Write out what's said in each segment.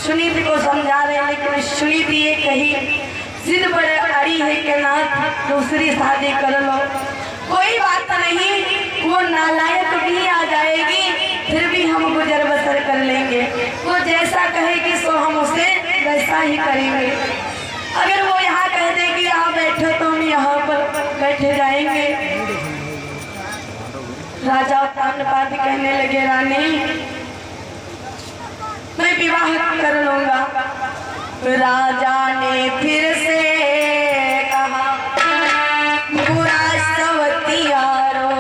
सुनीति को समझा रहे हैं, लेकिन सुनीति ये कही जिद पर अड़ी है कि नाथ दूसरी शादी कर लो। कोई बात नहीं, वो नालायक भी आ जाएगी, फिर भी हम गुजर बसर कर लेंगे। वो जैसा कहेगी सो हम उसे वैसा ही करेंगे। अगर वो यहाँ कह देगी यहाँ बैठो तो हम यहाँ पर बैठे जाएंगे। राजा उत्तानपाद कहने लगे, रानी मैं विवाह कर लूंगा। राजा ने फिर से कहा, बुरा सवतियारो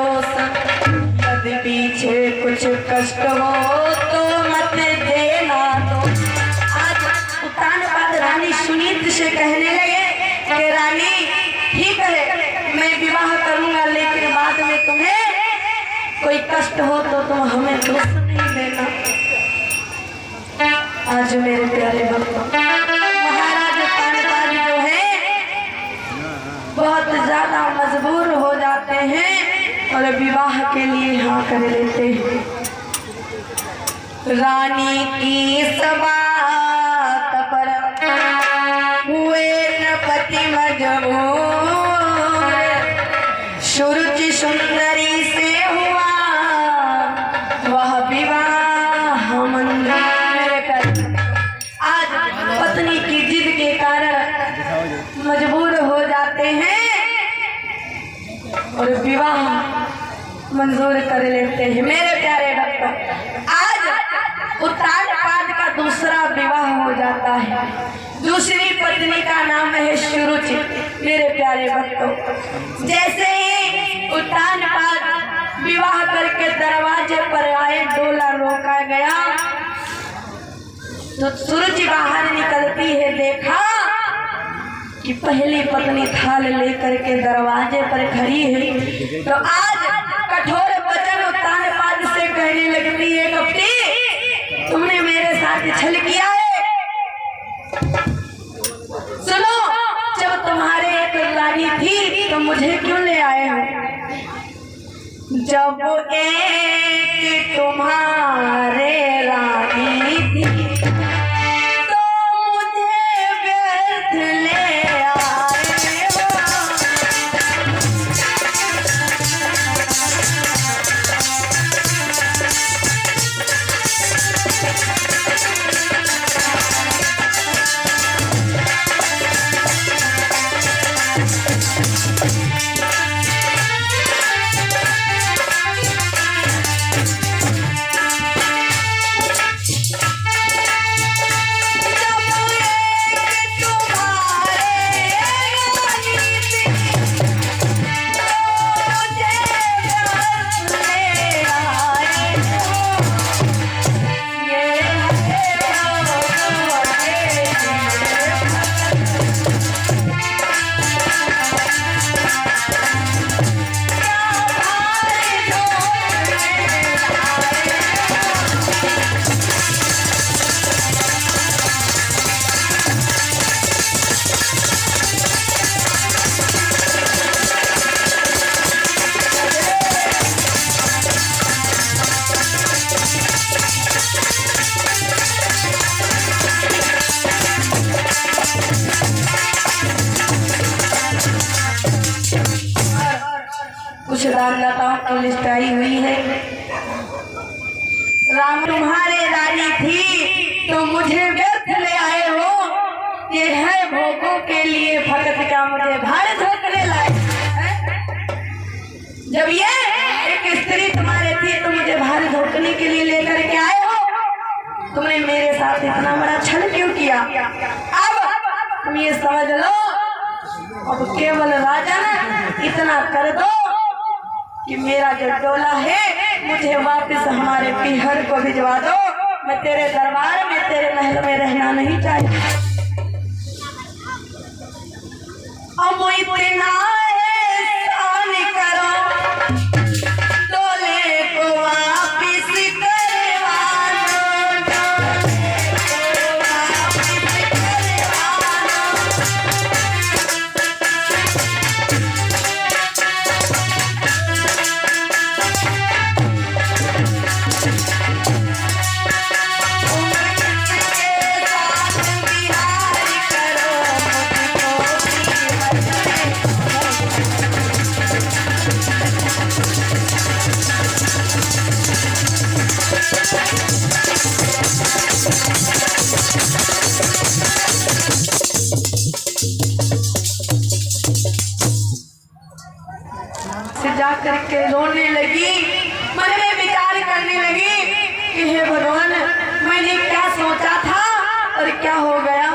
यदि पीछे कुछ कष्ट हो तो मत देना। तो आज उत्तानपाद रानी सुनीति से कहने लगे कि रानी ठीक है, मैं विवाह करूंगा, लेकिन बाद में तुम्हें कोई कष्ट हो तो तुम हमें दोष नहीं देना। आज मेरे प्यारे भक्तों, महाराज उत्तानपाद जो है बहुत ज्यादा मजबूर हो जाते हैं और विवाह के लिए हाँ कर लेते हैं। रानी की सबात पर हुए नपति मजबूर, सुरुचि सुंदरी से हुआ वह विवाह मंजूर। आज पत्नी की जिद के कारण मजबूर हो जाते हैं और विवाह मंजूर कर लेते हैं। मेरे प्यारे भक्तों, आज उत्तानपाद का दूसरा विवाह हो जाता है। दूसरी पत्नी का नाम है सुरुचि। मेरे प्यारे भक्तों, जैसे ही उत्तानपाद विवाह करके दरवाजे पर आए, डोला रोका गया तो सुरुचि बाहर निकलती है, देखा कि पहली पत्नी थाल लेकर के दरवाजे पर खड़ी है। तो आज कठोर वचन उत्तानपाद से कहने लगती है, कपटी तुमने मेरे साथ छल किया है। सुनो, जब तुम्हारे एक रानी थी तो मुझे क्यों ले आए हो? जब एक तुम्हारे रानी थी तो मुझे व्यर्थ ले आए हो। कुछ रामदाताओं की लिस्ट आई हुई है। राम तुम्हारे रानी थी तो मुझे व्यर्थ ले आए हो। ये है भोगों के लिए भगत का मुझे भार धोकने लाए। जब ये एक स्त्री तुम्हारे थी तो मुझे भार धोकने के लिए लेकर के आए हो। तुमने मेरे साथ इतना बड़ा छल क्यों किया? अब तुम ये समझ लो, अब केवल राजा ने इतना कर दो कि मेरा जो डोला है मुझे वापस हमारे पीहर को भिजवा दो। मैं तेरे दरबार में, तेरे महल में रहना नहीं चाहती। अब इतना करो, डोले को वापस करवा दो, डोले को वापस करवा दो। करके रोने लगी, मन में विचार करने लगी कि हे भगवान, मैंने क्या सोचा था और क्या हो गया।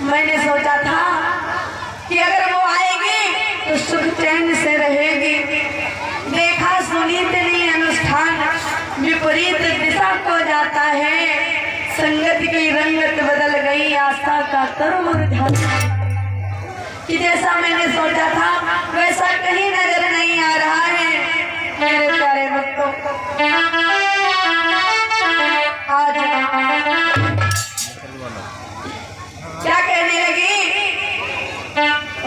मैंने सोचा था कि अगर वो आएगी तो सुख चैन से रहेगी। देखा सुनी तेरी अनुष्ठान विपरीत दिशा को जाता है। संगत की रंगत बदल गई, आशा का तर मुरझाता कि जैसा मैंने सोचा था वैसा कहीं नजर नहीं आ रहा है। मेरे प्यारे भक्तों, आज क्या कहने लगी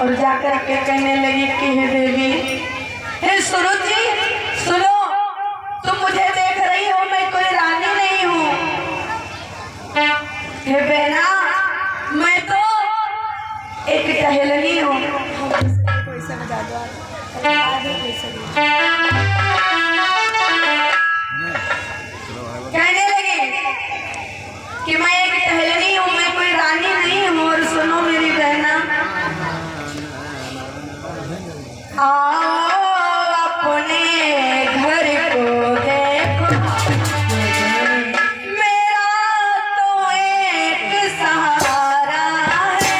और जाकर के कहने लगी कि हे देवी, हे सुरुच जी, सुनो, तुम मुझे देख रही हो, मैं कोई रानी नहीं हूँ। हे बहना, मैं तो एक टहलनी हूँ। कहने लगी कि मैं एक टहलनी हूँ, मैं कोई रानी नहीं हूँ। और सुनो मेरी बहना, आओ अपने घर को देखो, मेरा तो एक सहारा है।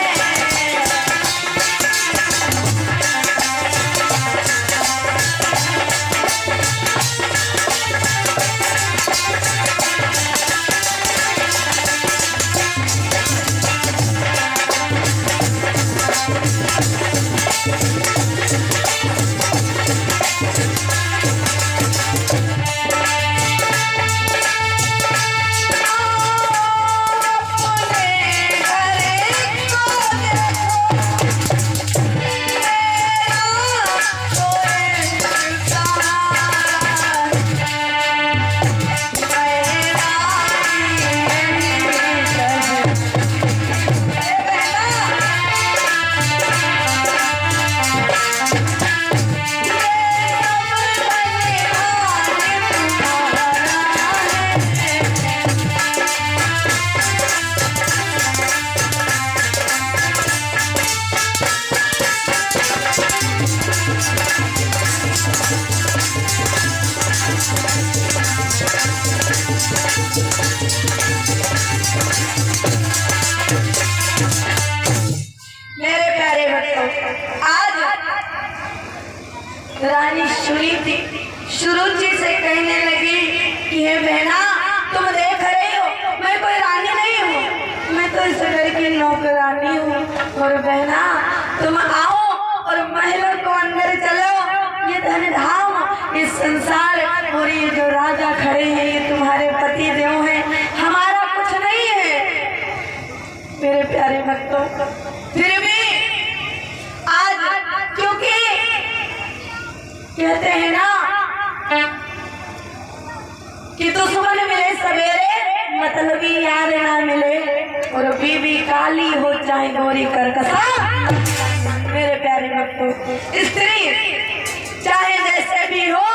मेरे प्यारे भक्तों, आज रानी सुरुचि से कहने लगी कि हे बहना, तुम देख रही हो, मैं कोई रानी नहीं हूँ, मैं तो इस घर की नौकरानी हूँ। और बहना, तुम आओ और महलों को अंदर चलो। ये धन धाम, ये संसार और ये जो राजा खड़े हैं, ये तुम्हारे पति देव हैं, हमारा कुछ नहीं है। मेरे प्यारे भक्तों, फिर भी आज क्योंकि कहते हैं ना कि दुश्मन मिले सवेरे, मतलबी यार ना मिले, और बीवी काली हो चाहे गोरी करकसा। मेरे प्यारे भक्तों, स्त्री चाहे जैसे भी हो,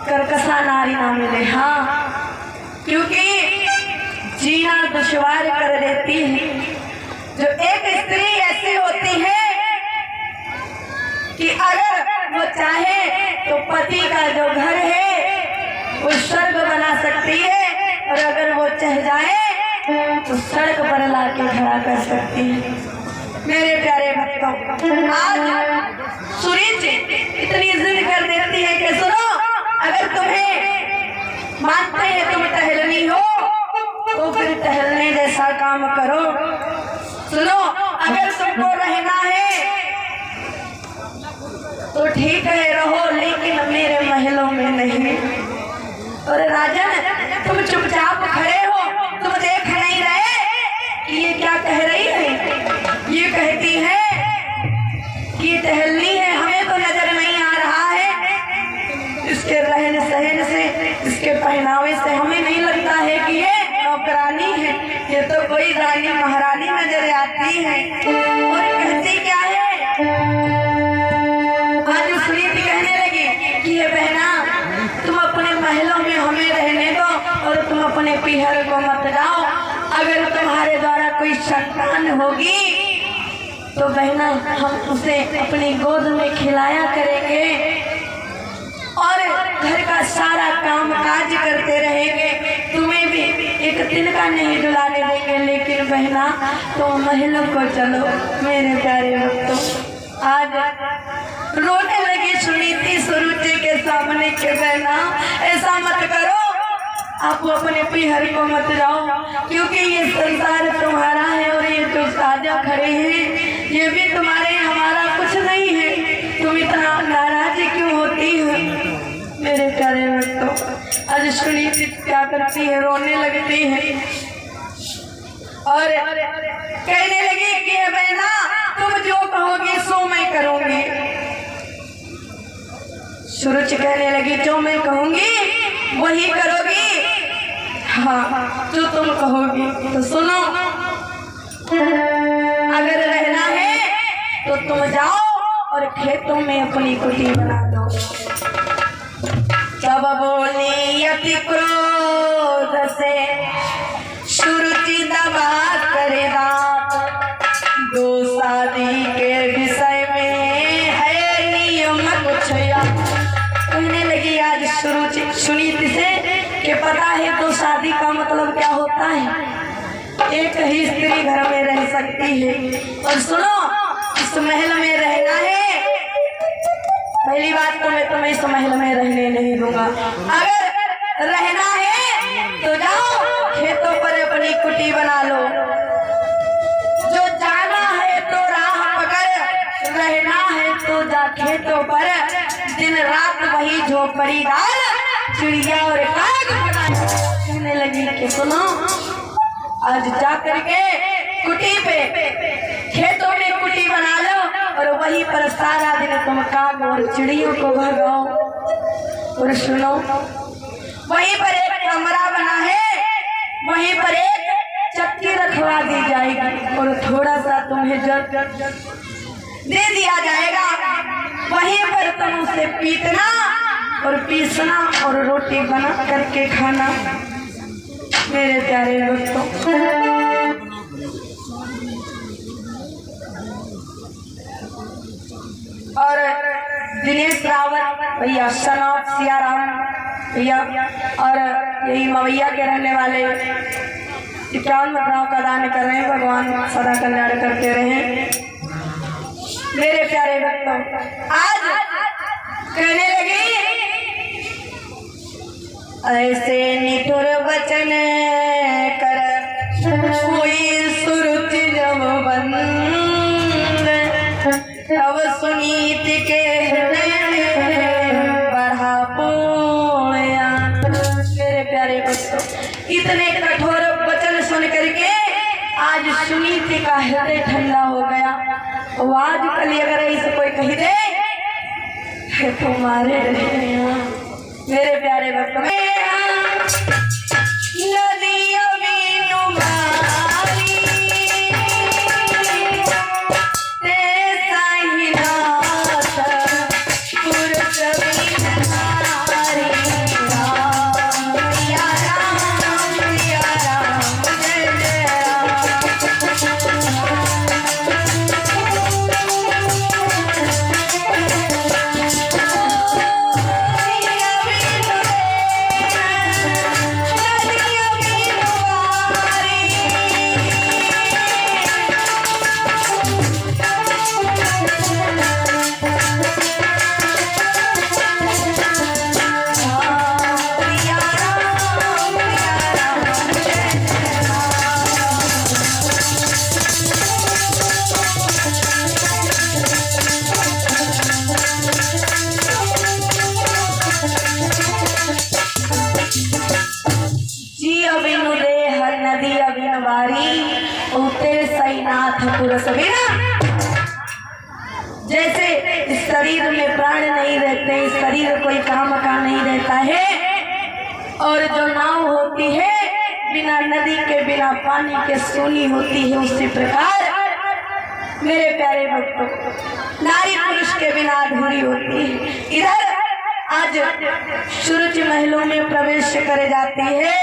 करकसा नारी ना मिले। हाँ, क्योंकि जीना दुश्वार कर देती है। जो एक स्त्री ऐसी होती है कि अगर वो चाहे तो पति का जो घर है वो स्वर्ग बना सकती है, और अगर वो चाह जाए तो सड़क पर ला के खड़ा कर सकती है। मेरे प्यारे भक्तों, आज सुरुचि इतनी जिद कर देती है कि सुनो, अगर तुम्हें मानते हैं तुम टहलनी हो तो फिर टहलने जैसा काम करो। सुनो, अगर तुमको रहना है तो ठीक है रहो, लेकिन मेरे महलों में नहीं। और राजन, तुम चुपचाप खड़े हो, तुम देख नहीं रहे कि ये क्या कह रही है। ये कहती है कि ये टहलनी है, हमें तो नजर नहीं आ रहा है। इसके रहन सहन से, इसके पहनावे से हमें नहीं लगता है कि ये नौकरानी है, ये तो कोई रानी महारानी नजर आती है। और कहती क्या है, आज सुनीति कहने लगी कि ये बहना, तुम अपने महलों में हमें रहने दो और तुम अपने पीहर को मत जाओ। अगर तुम्हारे द्वारा कोई संतान होगी तो बहना हम उसे अपनी गोद में खिलाया करेंगे। और घर का सारा काम काज करते रहेंगे, तुम्हें भी एक दिन का नहीं डुलाने देंगे। लेकिन बहना तुम महलों को चलो मेरे प्यारे भक्तों। आज रोने लगी सुनीति सुरुचि के सामने के बहना ऐसा मत करो, आप अपने पीहर को मत जाओ, क्योंकि ये संसार तुम्हारा है और ये जो साजा खड़े हैं ये भी तुम्हारे, हमारा कुछ नहीं है। तुम इतना नाराज क्यों होती हो मेरे प्यारे भक्तों। आज सुनीति क्या करती है, रोने लगती है और कहने लगी कि बहना तुम जो कहोगी सो मैं करूंगी। सुरुचि कहने लगी जो मैं कहूंगी वही करोगी। हाँ जो तुम कहोगी। तो सुनो, अगर रहना है तो तुम जाओ और खेतों में अपनी कुटी बना दो। तब बोली अति क्रोध से सुरुचि दबा करे दांत, दो शादी के विषय में है नियम कुछ याद। कहने लगी आज सुनीति से कि पता है तो शादी का मतलब क्या होता है। एक ही स्त्री घर में रह सकती है और सुनो इस महल में रहना है। पहली बात तो मैं तुम्हें इस महल में रहने नहीं दूंगा। अगर रहना है तो जाओ खेतों पर अपनी कुटी बना लो। जो जाना है तो राह पकड़, रहना है तो जा खेतों पर, दिन रात वही झोपड़ी डाल, चिड़िया और काग बनाए। कहने लगी कि सुनो आज जा करके कुटी पे खेतों में कुटी बना लो और वहीं पर सारा दिन तुम काग और चिड़ियों को भगाओ। और सुनो वहीं पर एक कमरा बना है, वहीं पर एक चक्की रखवा दी जाएगी और थोड़ा सा तुम्हें जग दे दिया जाएगा। वहीं पर तुम उसे पीटना और पीसना और रोटी बना करके खाना मेरे प्यारे दोस्तों। और दिनेश रावत भैया, सनौत सियाराम भैया और यही मवैया के रहने वाले 51 मुद्राओं का दान कर रहे हैं। भगवान सदा कल्याण करते रहे मेरे प्यारे भक्तों। आज कहने लगी ऐसे निठुर वचन कर कोई सुरुचि जब बंद, तब सुनीति के हृदय में बढ़ा पोया। मेरे प्यारे बच्चों, इतने कठोर वचन सुन करके आज सुनीति का हृदय ठंडा हो गया। तो आज कल अगर इसे कोई कही दे तुम्हारे मेरे प्यारे बच्चों, जैसे इस शरीर में प्राण नहीं रहते, इस शरीर कोई काम का नहीं रहता है और जो नाव होती है बिना नदी के बिना पानी के सूनी होती है, उसी प्रकार मेरे प्यारे भक्तों नारी पुरुष के बिना अधूरी होती है। इधर आज सुरुचि महलों में प्रवेश कर जाती है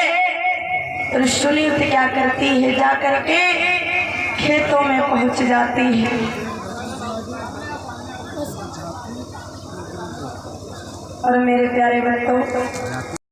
और सुनीति क्या करती है, जाकर के खेतों में पहुंच जाती है और मेरे प्यारे बच्चों,